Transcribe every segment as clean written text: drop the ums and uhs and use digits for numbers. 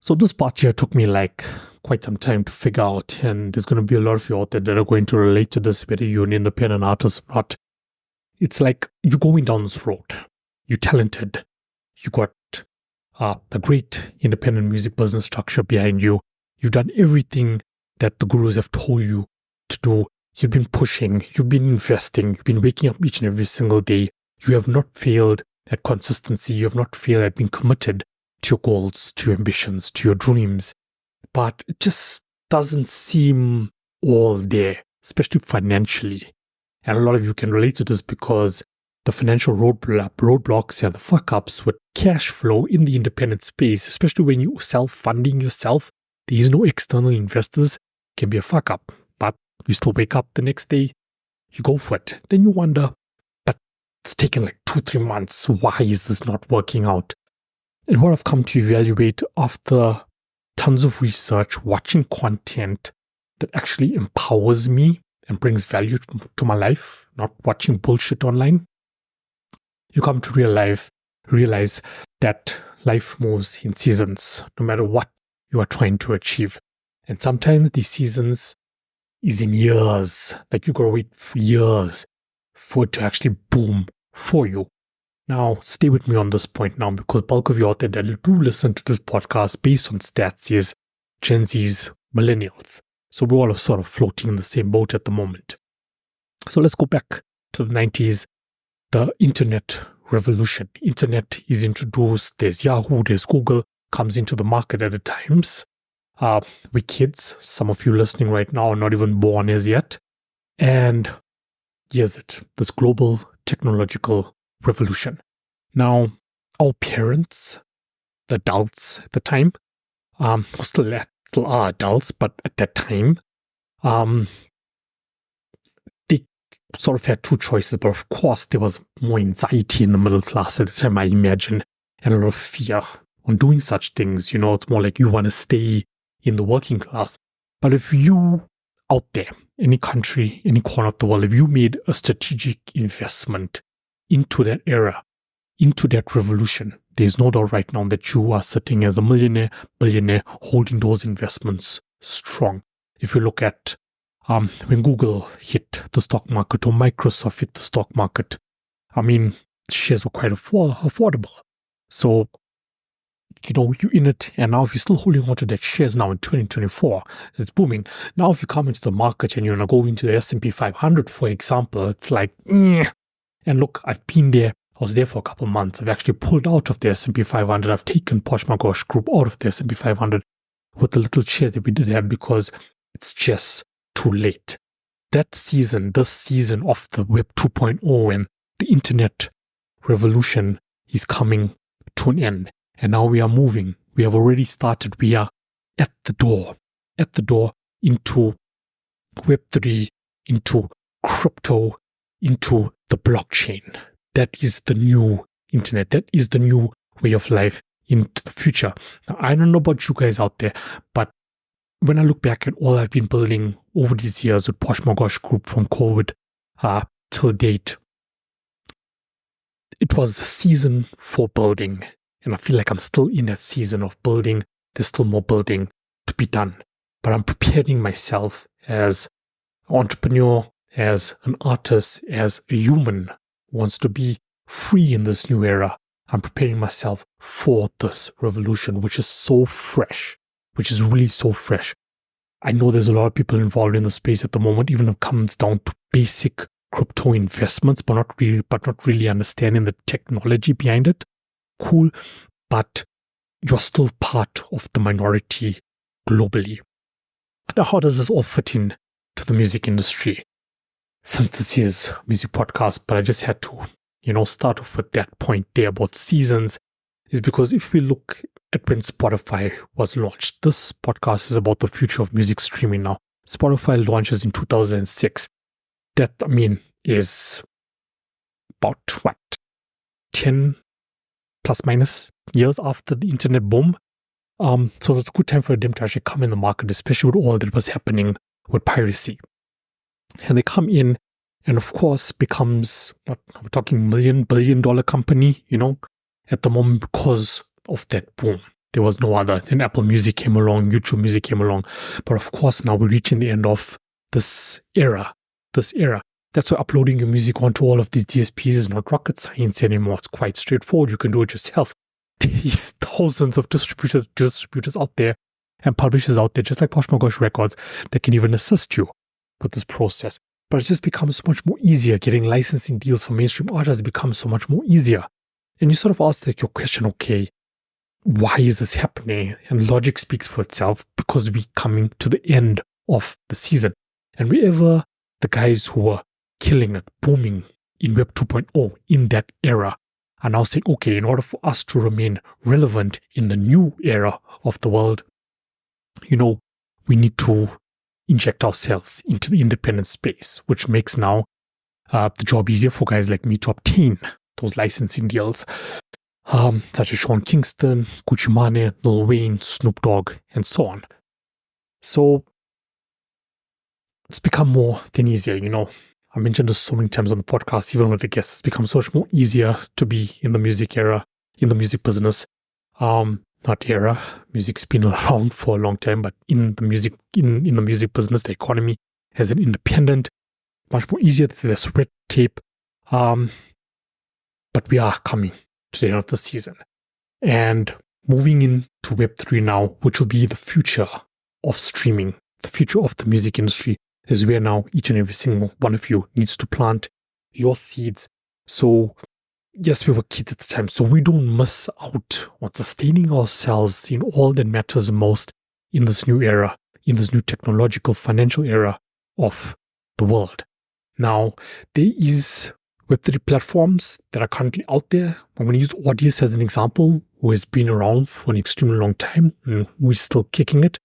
So this part here took me like quite some time to figure out, and there's going to be a lot of you out there that are going to relate to this, whether you're an independent artist or not. It's like you're going down this road. You're talented. You got a great independent music business structure behind you. You've done everything that the gurus have told you to do. You've been pushing. You've been investing. You've been waking up each and every single day. You have not failed at consistency. You have not failed at being committed to your goals, to your ambitions, to your dreams. But it just doesn't seem all there, especially financially. And a lot of you can relate to this because the financial roadblocks and the fuck-ups with cash flow in the independent space, especially when you self-funding yourself, there is no external investors, can be a fuck-up. But you still wake up the next day, you go for it. Then you wonder, but it's taken like 2-3 months. Why is this not working out? And what I've come to evaluate after tons of research, watching content that actually empowers me and brings value to my life, not watching bullshit online, you come to realize that life moves in seasons, no matter what you are trying to achieve. And sometimes these seasons is in years, like you gotta wait for years for it to actually boom for you. Now, stay with me on this point now, because bulk of you out there that do listen to this podcast based on stats is Gen Zs, millennials. So we're all sort of floating in the same boat at the moment. So let's go back to the 90s. The internet revolution. Internet is introduced. There's Yahoo, there's Google, comes into the market at the times. We kids, some of you listening right now are not even born as yet. And here's it, this global technological revolution. Now, our parents, the adults at the time, still are adults, but at that time, they sort of had two choices. But of course, there was more anxiety in the middle class at the time, I imagine, and a lot of fear on doing such things. You know, it's more like you want to stay in the working class. But if you out there, any country, any corner of the world, if you made a strategic investment into that era, into that revolution, there's no doubt right now that you are sitting as a millionaire, billionaire, holding those investments strong. If you look at when Google hit the stock market or Microsoft hit the stock market, I mean, shares were quite affordable. So, you know, you're in it, and now if you're still holding on to that shares now in 2024, it's booming. Now, if you come into the market and you're going to go into the S&P 500, for example, it's like, And look, I've been there. I was there for a couple of months. I've actually pulled out of the S&P 500. I've taken Posh My Gosh Group out of the S&P 500 with the little share that we did have because it's just too late. That season, this season of the Web 2.0 and the internet revolution is coming to an end. And now we are moving. We have already started. We are at the door into Web3, into crypto, into the blockchain. That is the new internet. That is the new way of life into the future. Now, I don't know about you guys out there, but when I look back at all I've been building over these years with Posh My Gosh Group from COVID till date, it was a season for building. And I feel like I'm still in that season of building. There's still more building to be done. But I'm preparing myself as an entrepreneur, as an artist, as a human who wants to be free in this new era. I'm preparing myself for this revolution, which is so fresh, which is really so fresh. I know there's a lot of people involved in the space at the moment, even if it comes down to basic crypto investments, but not really understanding the technology behind it. Cool, but you're still part of the minority globally. Now, how does this all fit in to the music industry? Since this is a music podcast, but I just had to, start off with that point there about seasons, is because if we look at when Spotify was launched, this podcast is about the future of music streaming now. Spotify launches in 2006. That, is about 10 plus minus years after the internet boom. So it's a good time for them to actually come in the market, especially with all that was happening with piracy. And they come in and of course becomes, we're talking $1 billion company, at the moment because of that boom. There was no other. Then Apple Music came along, YouTube Music came along. But of course, now we're reaching the end of this era. That's why uploading your music onto all of these DSPs is not rocket science anymore. It's quite straightforward. You can do it yourself. There's thousands of distributors out there and publishers out there, just like Posh Magosh Records, that can even assist you with this process. But it just becomes so much more easier. Getting licensing deals for mainstream artists becomes so much more easier. And you sort of ask your question, okay, why is this happening? And logic speaks for itself, because we're coming to the end of the season. And wherever the guys who were killing it, booming in Web 2.0 in that era, are now saying, okay, in order for us to remain relevant in the new era of the world, we need to inject ourselves into the independent space, which makes now the job easier for guys like me to obtain those licensing deals, such as Sean Kingston, Gucci Mane, Lil Wayne, Snoop Dogg, and so on. So it's become more than easier, I mentioned this so many times on the podcast, even with the guests. It's become so much more easier to be in the music era, in the music business. Not era. Music's been around for a long time, but in the music business, the economy as an independent, much more easier. There's red tape. But we are coming to the end of the season and moving into Web3 now, which will be the future of streaming, the future of the music industry, is where now each and every single one of you needs to plant your seeds. So yes, we were kids at the time, so we don't miss out on sustaining ourselves in all that matters most in this new era, in this new technological, financial era of the world. Now, there is Web3 platforms that are currently out there. I'm going to use Audius as an example, who has been around for an extremely long time, and we're still kicking it.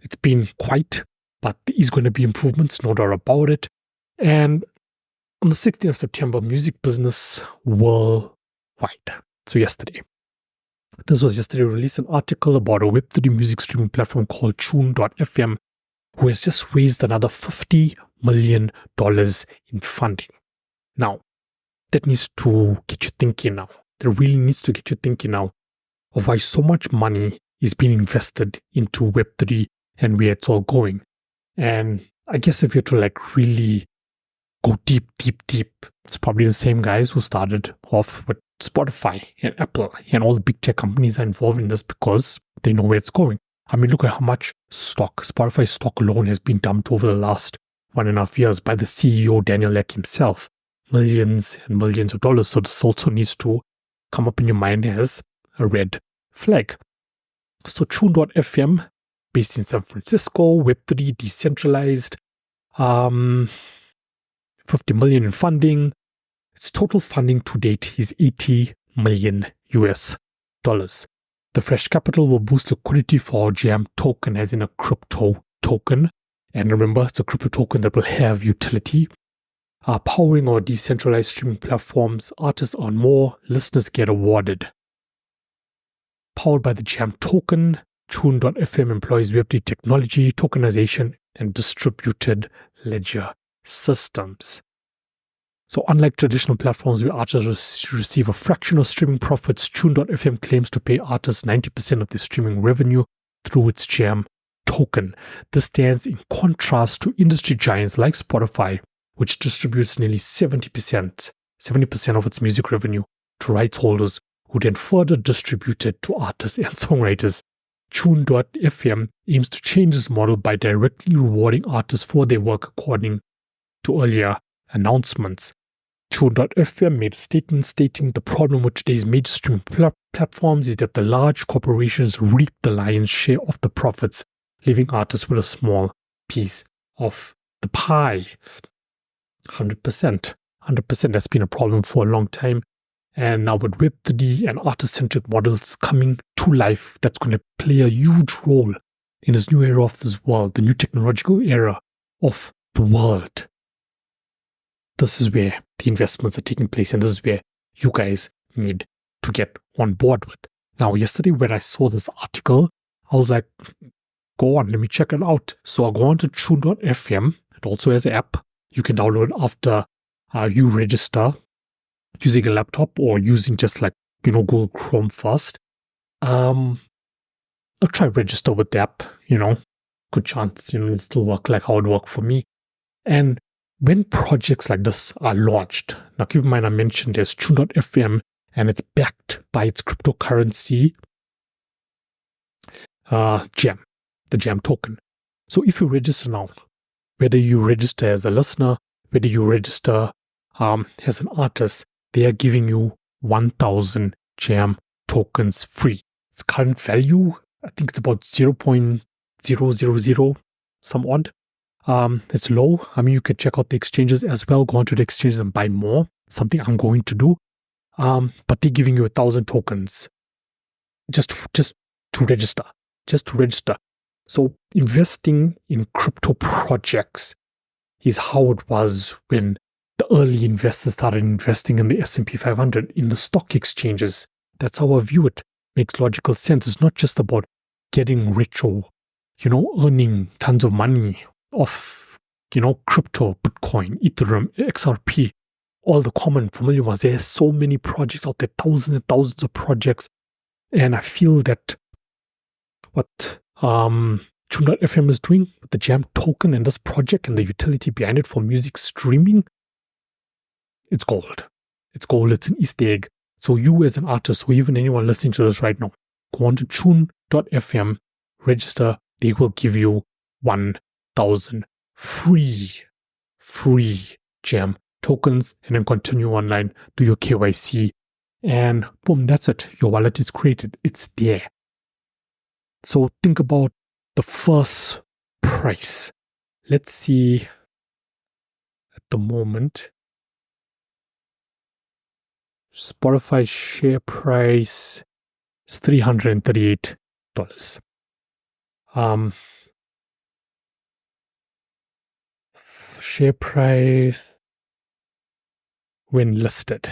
It's been quite, but there is going to be improvements, no doubt about it. And on the 16th of September, Music Business Worldwide, so yesterday, released an article about a Web3 music streaming platform called Tune.fm, who has just raised another $50 million in funding. Now, that needs to get you thinking now. That really needs to get you thinking now of why so much money is being invested into Web3 and where it's all going. And I guess if you're to really go deep, it's probably the same guys who started off with Spotify and Apple and all the big tech companies are involved in this because they know where it's going. I mean, look at how much Spotify stock alone has been dumped over the last 1.5 years by the CEO, Daniel Ek himself. Millions and millions of dollars. So this also needs to come up in your mind as a red flag. So Tune.fm, based in San Francisco, Web3, decentralized, 50 million in funding. Its total funding to date is $80 million US. The fresh capital will boost liquidity for our Jam token, as in a crypto token. And remember, it's a crypto token that will have utility. Powering our decentralized streaming platforms, artists earn more, listeners get awarded. Powered by the Jam token, Tune.fm employs Web3 technology, tokenization, and distributed ledger systems. So unlike traditional platforms where artists receive a fraction of streaming profits, Tune.fm claims to pay artists 90% of their streaming revenue through its Jam token. This stands in contrast to industry giants like Spotify, which distributes nearly 70% of its music revenue to rights holders who then further distribute it to artists and songwriters. Tune.fm aims to change this model by directly rewarding artists for their work according to earlier announcements. Tune.fm made a statement stating the problem with today's major streaming platforms is that the large corporations reap the lion's share of the profits, leaving artists with a small piece of the pie. 100%. That's been a problem for a long time. And now with Web3 and artist-centric models coming to life, that's going to play a huge role in this new era of this world, the new technological era of the world. This is where the investments are taking place, and this is where you guys need to get on board with. Now, yesterday when I saw this article, I was like, go on, let me check it out. So I go on to Tune.fm. It also has an app you can download after you register using a laptop or using just Google Chrome first. Now try register with the app, good chance, it'll still work like how it worked for me. And when projects like this are launched, now keep in mind I mentioned there's Tune.fm and it's backed by its cryptocurrency Jam, the Jam token. So if you register now, whether you register as a listener, whether you register as an artist, they are giving you 1,000 Jam tokens free. Its current value, I think it's about 0.000 some odd. It's low. I mean, you can check out the exchanges as well. Go onto the exchanges and buy more. Something I'm going to do. But they're giving you 1,000 tokens just to register. So investing in crypto projects is how it was when the early investors started investing in the S&P 500, in the stock exchanges. That's how I view it. Makes logical sense. It's not just about getting rich or, earning tons of money off, crypto, Bitcoin, Ethereum, XRP, all the common familiar ones. There's so many projects out there, thousands and thousands of projects. And I feel that what Tune.fm is doing with the Jam token and this project and the utility behind it for music streaming, it's gold. It's gold. It's an Easter egg. So you as an artist, or even anyone listening to this right now, go on to Tune.fm, register. They will give you 1,000 free Jam tokens, and then continue online, do your KYC, and boom, that's it. Your wallet is created. It's there. So think about the first price. Let's see at the moment. Spotify share price is $338. Share price when listed.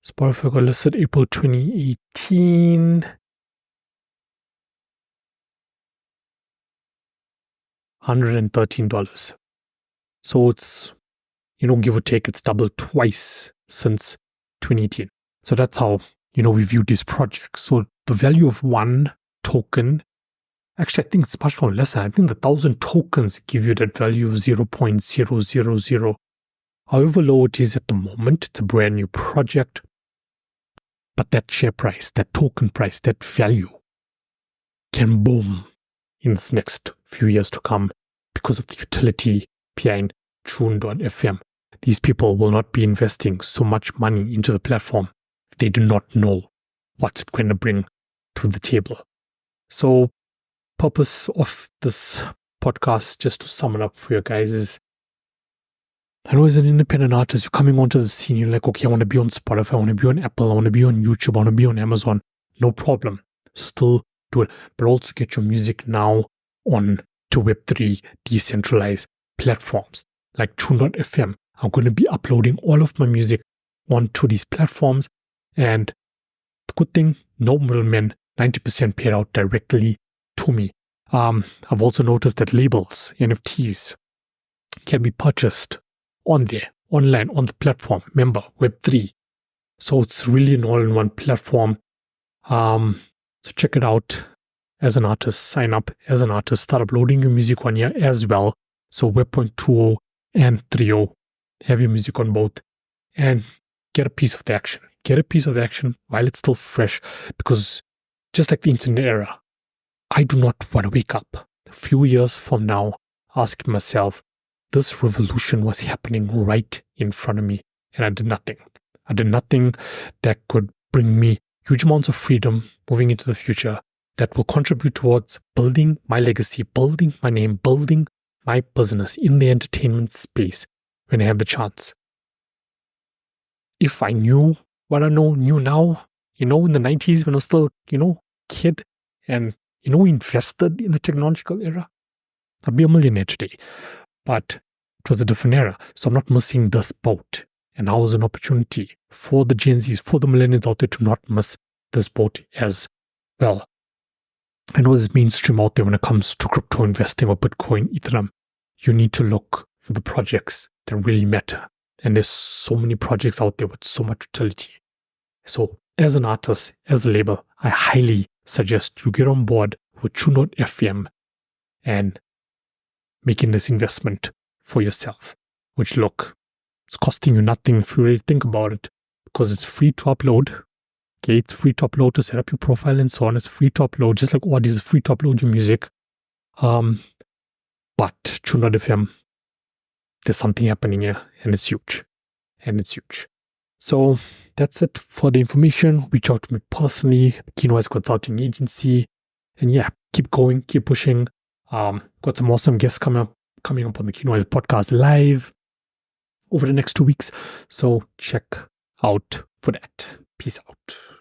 Spotify got listed April 2018. $113. So it's, give or take, it's doubled twice since 2018. So that's how, we view these projects. So the value of one token, actually, I think it's much more less. I think the 1,000 tokens give you that value of 0.000. However low it is at the moment, it's a brand new project. But that share price, that token price, that value can boom in this next few years to come because of the utility behind Tune.fm. These people will not be investing so much money into the platform if they do not know what's it going to bring to the table. So, purpose of this podcast, just to sum it up for you guys, is I know as an independent artist, you're coming onto the scene, you're like, okay, I want to be on Spotify, I want to be on Apple, I want to be on YouTube, I want to be on Amazon. No problem. Still do it. But also get your music now on to Web3 decentralized platforms like Tune.fm. I'm going to be uploading all of my music onto these platforms. And the good thing, no middlemen, 90% paid out directly to me. I've also noticed that labels, NFTs, can be purchased on there, online, on the platform. Remember, Web3. So it's really an all-in-one platform. So check it out as an artist. Sign up as an artist. Start uploading your music on here as well. So Web 2.0 and 3.0. Have your music on both. And get a piece of the action. Get a piece of the action while it's still fresh. Because just like the internet era, I do not want to wake up a few years from now asking myself, this revolution was happening right in front of me, and I did nothing. I did nothing that could bring me huge amounts of freedom moving into the future that will contribute towards building my legacy, building my name, building my business in the entertainment space when I have the chance. If I knew what I knew now, in the 90s when I was still, kid and, invested in the technological era, I'd be a millionaire today. But it was a different era. So I'm not missing this boat. And now is an opportunity for the Gen Zs, for the millennials out there to not miss this boat as well. I know there's mainstream out there when it comes to crypto investing or Bitcoin, Ethereum. You need to look for the projects that really matter. And there's so many projects out there with so much utility. So as an artist, as a label, I highly suggest you get on board with True Note FM and making this investment for yourself, which look, it's costing you nothing if you really think about it, because it's free to upload. Okay, it's free to upload to set up your profile and so on. It's free to upload, just like Audi is free to upload your music. But True Note FM, there's something happening here, and it's huge. So that's it for the information. Reach out to me personally, Kinoise Consulting Agency, and yeah, keep going, keep pushing. Got some awesome guests coming up on the Kinoise podcast live over the next 2 weeks. So check out for that. Peace out.